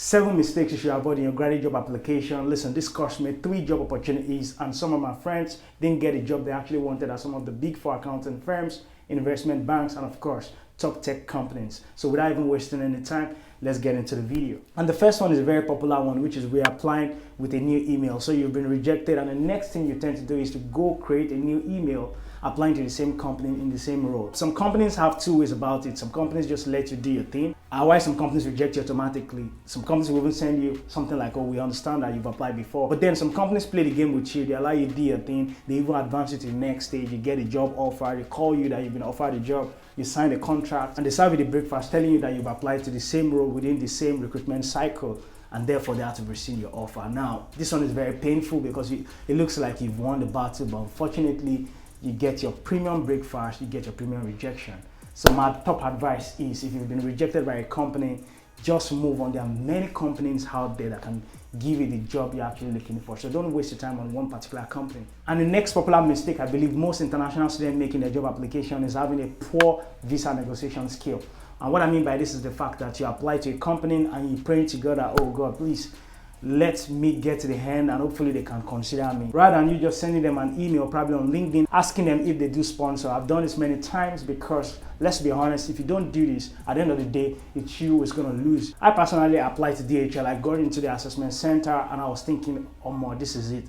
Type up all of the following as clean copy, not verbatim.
7 mistakes you should avoid in your graduate job application. Listen, this cost me 3 job opportunities, and some of my friends didn't get a job they actually wanted at some of the big 4 accounting firms, investment banks, and of course, top tech companies. So without even wasting any time, let's get into the video. And the first one is a very popular one, which is reapplying with a new email. So you've been rejected, and the next thing you tend to do is to go create a new email applying to the same company in the same role. Some companies have 2 ways about it. Some companies just let you do your thing. While some companies reject you automatically. Some companies will even send you something like, oh, we understand that you've applied before. But then some companies play the game with you. They allow you to do your thing. They even advance you to the next stage. You get a job offer. They call you that you've been offered a job. You sign a contract, and they serve you the breakfast telling you that you've applied to the same role within the same recruitment cycle, and therefore they have to rescind your offer. Now, this one is very painful because it looks like you've won the battle, but unfortunately, you get your premium breakfast, you get your premium rejection. So my top advice is, if you've been rejected by a company, just move on. There are many companies out there that can give you the job you're actually looking for. So don't waste your time on one particular company. And the next popular mistake I believe most international students make in their job application is having a poor visa negotiation skill. And what I mean by this is the fact that you apply to a company and you pray to God that, oh God, please, let me get to the end and hopefully they can consider me. Rather than you just sending them an email, probably on LinkedIn, asking them if they do sponsor. I've done this many times because, let's be honest, if you don't do this, at the end of the day, it's you who's going to lose. I personally applied to DHL. I got into the assessment center and I was thinking, oh my, this is it.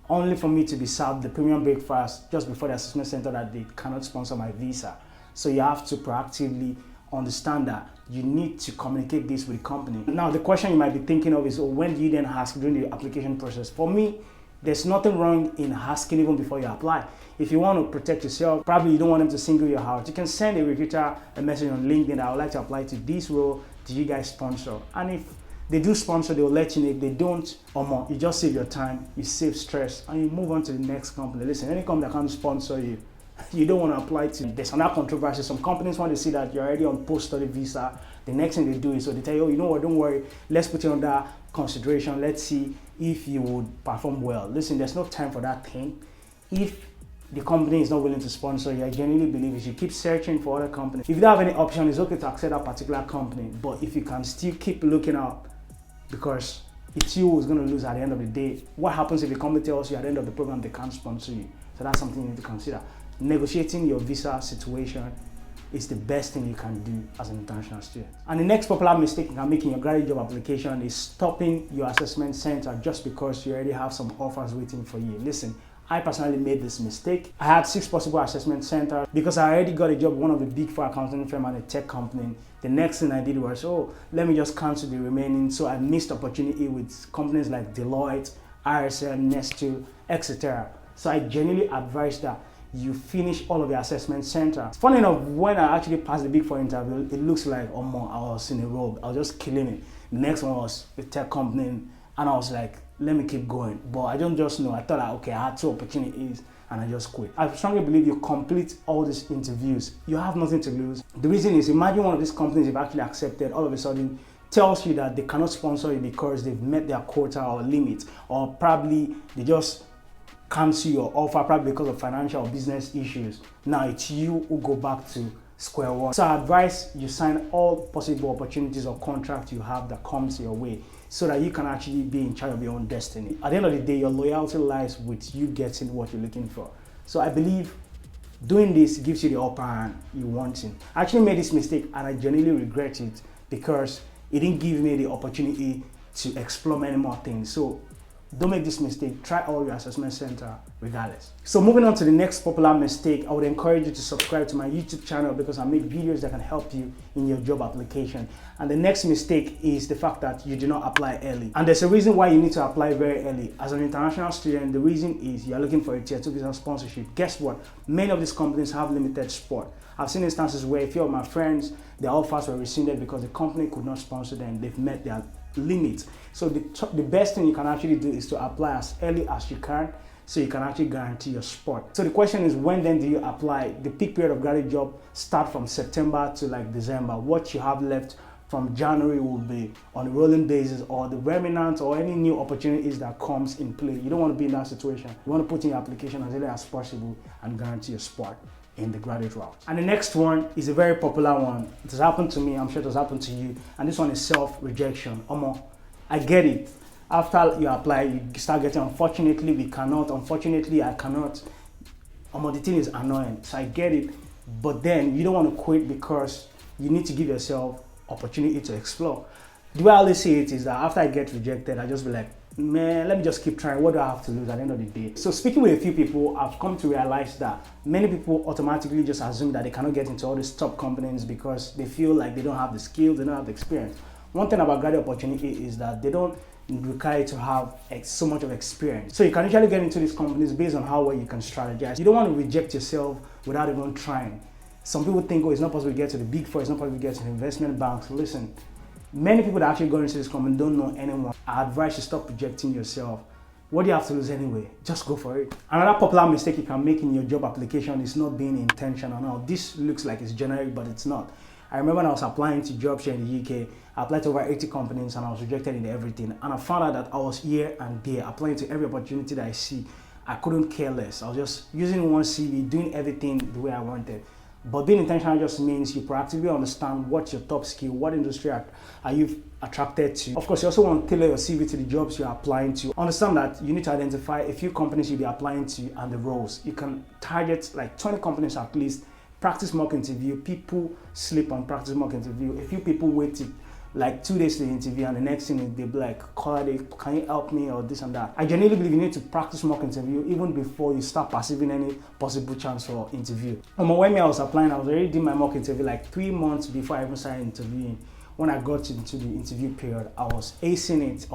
Only for me to be served the premium breakfast just before the assessment center that they cannot sponsor my visa. So you have to proactively understand that you need to communicate this with the company. Now, the question you might be thinking of is, oh, when do you then ask during the application process? For me, there's nothing wrong in asking even before you apply. If you want to protect yourself, probably you don't want them to single you out, you can send a recruiter a message on LinkedIn that I would like to apply to this role. Do you guys sponsor? And if they do sponsor, they'll let you know. If they don't, or more, you just save your time, you save stress, and you move on to the next company. Listen, any company that can't sponsor you, you don't want to apply to. There's another controversy. Some companies want to see that you're already on post-study visa. The next thing they do is, so they tell you, oh, you know what, don't worry, let's put you under consideration. Let's see if you would perform well. Listen, there's no time for that thing. If the company is not willing to sponsor you, I genuinely believe you should keep searching for other companies. If you don't have any option, it's okay to accept that particular company. But if you can still keep looking out, because it's you who's going to lose at the end of the day. What happens if a company tells you at the end of the program they can't sponsor you? So that's something you need to consider. Negotiating your visa situation is the best thing you can do as an international student. And the next popular mistake you can make in your graduate job application is stopping your assessment center just because you already have some offers waiting for you. Listen, I personally made this mistake. I had 6 possible assessment centers because I already got a job with one of the big 4 accounting firm and a tech company. The next thing I did was, oh, let me just cancel the remaining. So I missed opportunity with companies like Deloitte, RSM, Nestle, etc. So I genuinely advise that you finish all of your assessment centers. Funny enough, when I actually passed the big 4 interview, it looks like, oh man, I was in a row. I was just killing it. The next one was a tech company, and I was like, let me keep going. But I don't just know. I thought, okay, I had 2 opportunities, and I just quit. I strongly believe you complete all these interviews. You have nothing to lose. The reason is, imagine one of these companies you've actually accepted, all of a sudden tells you that they cannot sponsor you because they've met their quota or limit, or probably they just cancel your offer probably because of financial or business issues. Now it's you who go back to square one. So I advise you sign all possible opportunities or contracts you have that comes your way so that you can actually be in charge of your own destiny. At the end of the day, your loyalty lies with you getting what you're looking for. So I believe doing this gives you the upper hand you want in. I actually made this mistake and I genuinely regret it because it didn't give me the opportunity to explore many more things. So don't make this mistake. Try all your assessment center regardless. So moving on to the next popular mistake, I would encourage you to subscribe to my YouTube channel because I make videos that can help you in your job application. And the next mistake is the fact that you do not apply early. And there's a reason why you need to apply very early. As an international student, the reason is you're looking for a tier 2 visa sponsorship. Guess what? Many of these companies have limited support. I've seen instances where a few of my friends, their offers were rescinded because the company could not sponsor them. They've met their limit. So the best thing you can actually do is to apply as early as you can so you can actually guarantee your spot. So the question is, when then do you apply? The peak period of graduate job start from September to like December. What you have left from January will be on a rolling basis, or the remnant or any new opportunities that comes in play. You don't want to be in that situation. You want to put in your application as early as possible and guarantee your spot in the graduate route. And the next one is a very popular one. It has happened to me, I'm sure it has happened to you, and this one is self-rejection. I get it. After you apply, you start getting, unfortunately, we cannot, unfortunately, I cannot. The thing is annoying, so I get it. But then you don't want to quit because you need to give yourself opportunity to explore. The way I always say it is that after I get rejected, I just be like, man, let me just keep trying. What do I have to lose at the end of the day? So speaking with a few people, I've come to realize that many people automatically just assume that they cannot get into all these top companies because they feel like they don't have the skills, they don't have the experience. One thing about graduate opportunity is that they don't require to have so much of experience. So you can usually get into these companies based on how well you can strategize. You don't want to reject yourself without even trying. Some people think, oh, it's not possible to get to the big four, it's not possible to get to the investment banks. Listen, many people that actually go into this company don't know anyone. I advise you stop rejecting yourself. What do you have to lose anyway? Just go for it. Another popular mistake you can make in your job application is not being intentional. Now, this looks like it's generic, but it's not. I remember when I was applying to jobs here in the UK, I applied to over 80 companies and I was rejected in everything. And I found out that I was here and there, applying to every opportunity that I see. I couldn't care less. I was just using one CV, doing everything the way I wanted. But being intentional just means you proactively understand what's your top skill, what industry are you attracted to. Of course, you also want to tailor your CV to the jobs you're applying to. Understand that you need to identify a few companies you'll be applying to and the roles. You can target like 20 companies at least, practice mock interview. People sleep on practice mock interview. A few people waited like 2 days to the interview and the next thing they'll be like, can you help me or this and that. I genuinely believe you need to practice mock interview even before you start perceiving any possible chance for interview. When I was applying, I was already doing my mock interview like 3 months before I even started interviewing. When I got into the interview period, I was acing it.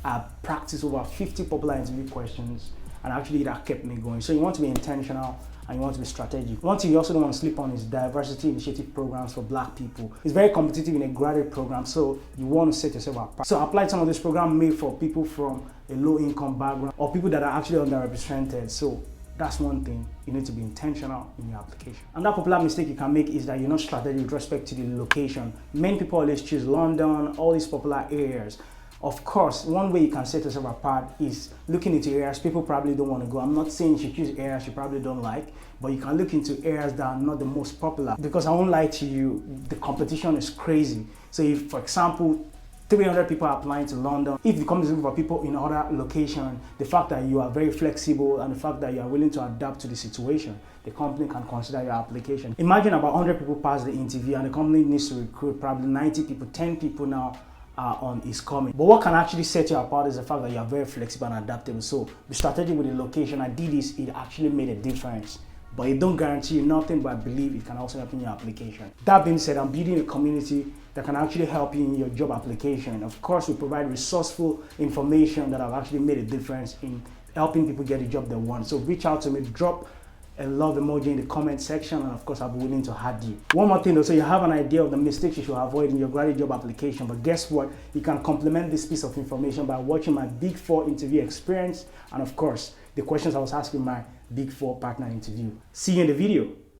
I practiced over 50 popular interview questions and actually that kept me going. So you want to be intentional and you want to be strategic. One thing you also don't want to sleep on is diversity initiative programs for Black people. It's very competitive in a graduate program, so you want to set yourself apart. So apply some of this program made for people from a low income background or people that are actually underrepresented. So that's one thing. You need to be intentional in your application. Another popular mistake you can make is that you're not strategic with respect to the location. Many people always choose London, all these popular areas. Of course, one way you can set yourself apart is looking into areas people probably don't want to go. I'm not saying you should choose areas you probably don't like, but you can look into areas that are not the most popular. Because I won't lie to you, the competition is crazy. So if, for example, 300 people are applying to London, if the company is looking for people in other locations, the fact that you are very flexible and the fact that you are willing to adapt to the situation, the company can consider your application. Imagine about 100 people pass the interview and the company needs to recruit probably 90 people, 10 people now is coming. But what can actually set you apart is the fact that you are very flexible and adaptable. So be strategic with the location. I did this, it actually made a difference. But it don't guarantee you nothing, but I believe it can also help in your application. That being said, I'm building a community that can actually help you in your job application. Of course, we provide resourceful information that have actually made a difference in helping people get the job they want. So reach out to me, drop a love emoji in the comment section, and of course I'll be willing to add you. One more thing though, so you have an idea of the mistakes you should avoid in your graduate job application, but guess what? You can complement this piece of information by watching my Big 4 interview experience and of course the questions I was asking my Big 4 partner interview. See you in the video.